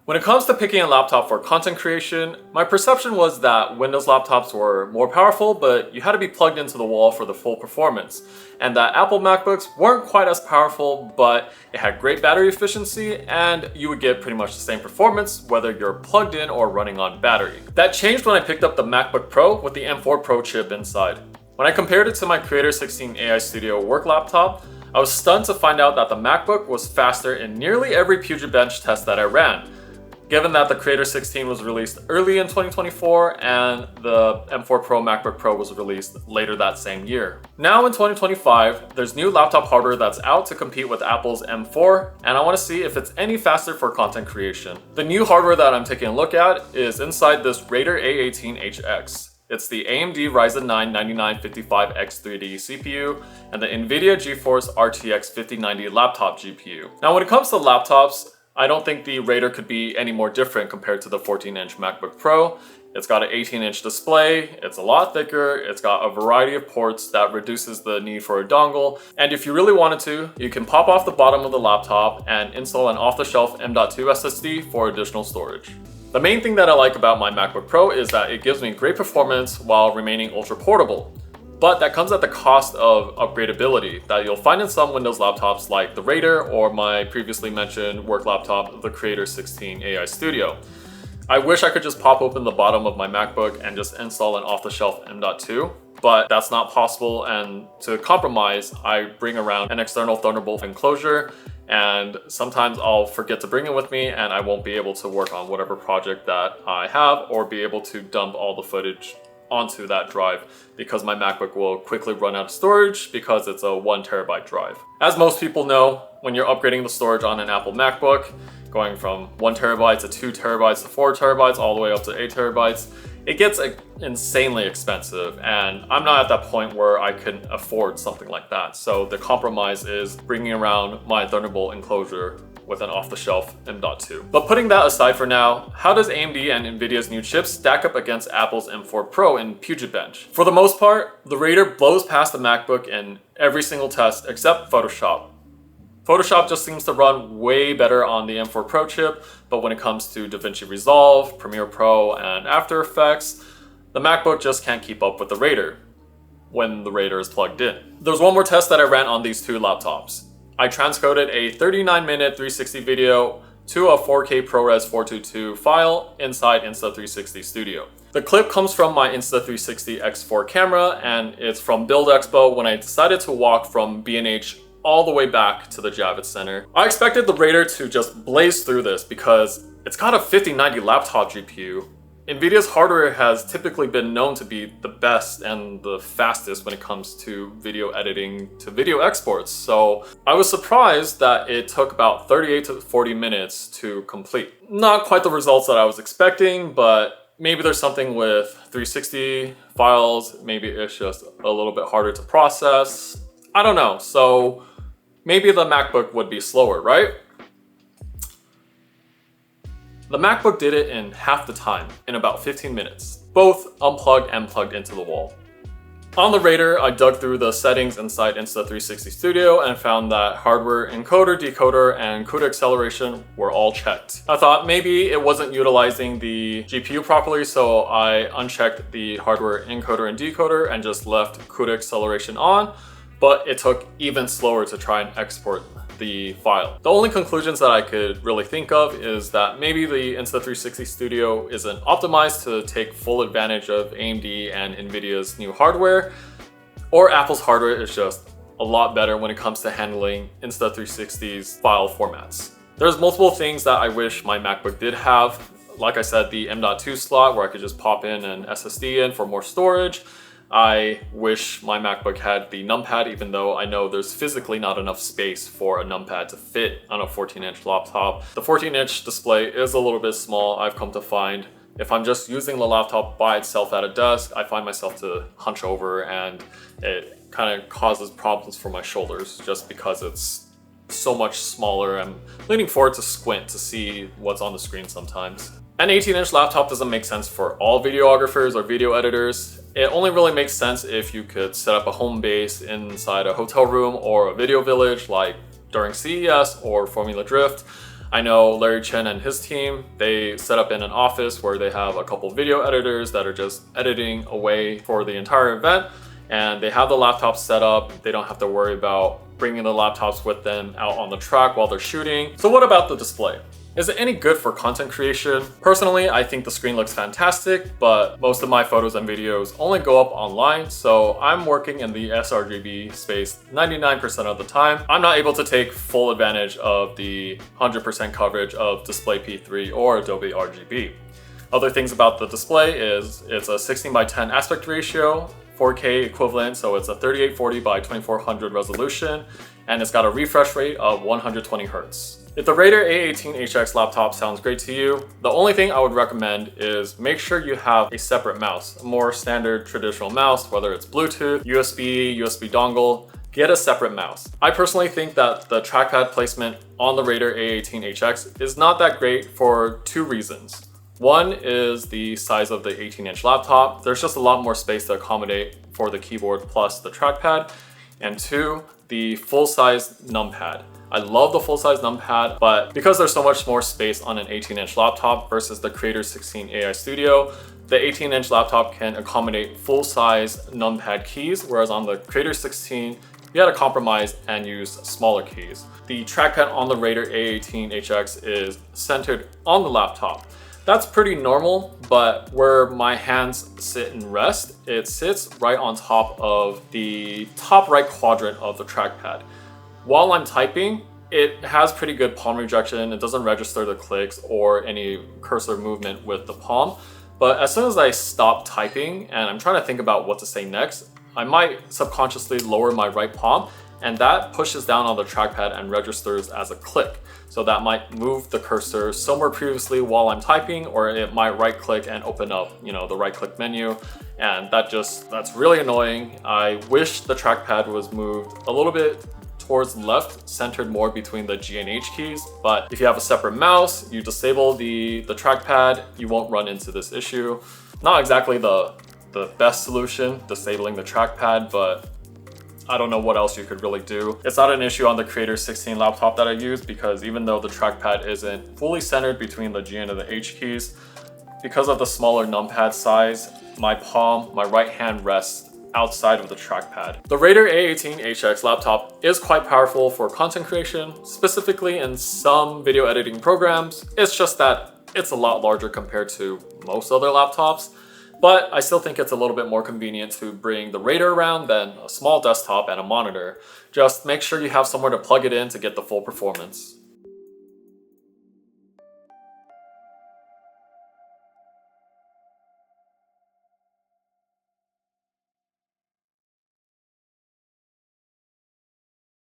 When it comes to picking a laptop for content creation, my perception was that Windows laptops were more powerful, but you had to be plugged into the wall for the full performance, and that Apple MacBooks weren't quite as powerful, but it had great battery efficiency, and you would get pretty much the same performance whether you're plugged in or running on battery. That changed when I picked up the MacBook Pro with the M4 Pro chip inside. When I compared it to my Creator 16 AI Studio work laptop, I was stunned to find out that the MacBook was faster in nearly every PugetBench test that I ran, given that the Creator 16 was released early in 2024 and the M4 Pro MacBook Pro was released later that same year. Now in 2025, there's new laptop hardware that's out to compete with Apple's M4, and I want to see if it's any faster for content creation. The new hardware that I'm taking a look at is inside this Raider A18HX. It's the AMD Ryzen 9 9955X3D CPU and the NVIDIA GeForce RTX 5090 laptop GPU. Now when it comes to laptops, I don't think the Raider could be any more different compared to the 14-inch MacBook Pro. It's got an 18-inch display, it's a lot thicker, it's got a variety of ports that reduces the need for a dongle, and if you really wanted to, you can pop off the bottom of the laptop and install an off-the-shelf M.2 SSD for additional storage. The main thing that I like about my MacBook Pro is that it gives me great performance while remaining ultra portable. But that comes at the cost of upgradeability that you'll find in some Windows laptops like the Raider or my previously mentioned work laptop, the Creator 16 AI Studio. I wish I could just pop open the bottom of my MacBook and just install an off-the-shelf M.2, but that's not possible, and to compromise, I bring around an external Thunderbolt enclosure, and sometimes I'll forget to bring it with me and I won't be able to work on whatever project that I have or be able to dump all the footage onto that drive because my MacBook will quickly run out of storage because it's a 1TB drive. As most people know, when you're upgrading the storage on an Apple MacBook, going from 1TB to 2TB to 4TB all the way up to 8TB, it gets insanely expensive, and I'm not at that point where I can afford something like that. So the compromise is bringing around my Thunderbolt enclosure with an off-the-shelf M.2. But putting that aside for now, how does AMD and NVIDIA's new chips stack up against Apple's M4 Pro in PugetBench? For the most part, the Raider blows past the MacBook in every single test except Photoshop. Photoshop just seems to run way better on the M4 Pro chip, but when it comes to DaVinci Resolve, Premiere Pro, and After Effects, the MacBook just can't keep up with the Raider when the Raider is plugged in. There's one more test that I ran on these two laptops. I transcoded a 39-minute 360 video to a 4K ProRes 422 file inside Insta360 Studio. The clip comes from my Insta360 X4 camera, and it's from Build Expo when I decided to walk from B&H all the way back to the Javits Center. I expected the Raider to just blaze through this because it's got a 5090 laptop GPU. NVIDIA's hardware has typically been known to be the best and the fastest when it comes to video editing to video exports, so I was surprised that it took about 38 to 40 minutes to complete. Not quite the results that I was expecting, but maybe there's something with 360 files, maybe it's just a little bit harder to process. I don't know, so maybe the MacBook would be slower, right? The MacBook did it in half the time, in about 15 minutes, both unplugged and plugged into the wall. On the Raider, I dug through the settings inside Insta360 Studio and found that hardware encoder, decoder, and CUDA acceleration were all checked. I thought maybe it wasn't utilizing the GPU properly, so I unchecked the hardware encoder and decoder and just left CUDA acceleration on, but it took even slower to try and export the file. The only conclusions that I could really think of is that maybe the Insta360 Studio isn't optimized to take full advantage of AMD and NVIDIA's new hardware, or Apple's hardware is just a lot better when it comes to handling Insta360's file formats. There's multiple things that I wish my MacBook did have. Like I said, the M.2 slot where I could just pop in an SSD in for more storage. I wish my MacBook had the numpad, even though I know there's physically not enough space for a numpad to fit on a 14-inch laptop. The 14-inch display is a little bit small, I've come to find. If I'm just using the laptop by itself at a desk, I find myself to hunch over and it kind of causes problems for my shoulders just because it's so much smaller. I'm leaning forward to squint to see what's on the screen sometimes. An 18-inch laptop doesn't make sense for all videographers or video editors. It only really makes sense if you could set up a home base inside a hotel room or a video village like during CES or Formula Drift. I know Larry Chen and his team, they set up in an office where they have a couple video editors that are just editing away for the entire event, and they have the laptops set up. They don't have to worry about bringing the laptops with them out on the track while they're shooting. So what about the display? Is it any good for content creation? Personally, I think the screen looks fantastic, but most of my photos and videos only go up online, so I'm working in the sRGB space 99% of the time. I'm not able to take full advantage of the 100% coverage of Display P3 or Adobe RGB. Other things about the display is it's a 16:10 aspect ratio, 4K equivalent, so it's a 3840 by 2400 resolution, and it's got a refresh rate of 120 Hz. If the Raider A18 HX laptop sounds great to you, the only thing I would recommend is make sure you have a separate mouse, a more standard traditional mouse, whether it's Bluetooth, USB dongle. Get a separate mouse. I personally think that the trackpad placement on the Raider A18 HX is not that great for two reasons. One is the size of the 18-inch laptop. There's just a lot more space to accommodate for the keyboard plus the trackpad. And two, the full-size numpad. I love the full-size numpad, but because there's so much more space on an 18-inch laptop versus the Creator 16 AI Studio, the 18-inch laptop can accommodate full-size numpad keys, whereas on the Creator 16, you had to compromise and use smaller keys. The trackpad on the Raider A18 HX is centered on the laptop. That's pretty normal, but where my hands sit and rest, it sits right on top of the top right quadrant of the trackpad. While I'm typing, it has pretty good palm rejection. It doesn't register the clicks or any cursor movement with the palm. But as soon as I stop typing and I'm trying to think about what to say next, I might subconsciously lower my right palm, and that pushes down on the trackpad and registers as a click. So that might move the cursor somewhere previously while I'm typing, or it might right click and open up, the right click menu. And that's really annoying. I wish the trackpad was moved a little bit towards left, centered more between the G and H keys. But if you have a separate mouse, you disable the trackpad, you won't run into this issue. Not exactly the best solution, disabling the trackpad, but I don't know what else you could really do. It's not an issue on the Creator 16 laptop that I use, because even though the trackpad isn't fully centered between the G and the H keys, because of the smaller numpad size, my palm, my right hand rests outside of the trackpad. The Raider A18 HX laptop is quite powerful for content creation, specifically in some video editing programs. It's just that it's a lot larger compared to most other laptops. But I still think it's a little bit more convenient to bring the Raider around than a small desktop and a monitor. Just make sure you have somewhere to plug it in to get the full performance.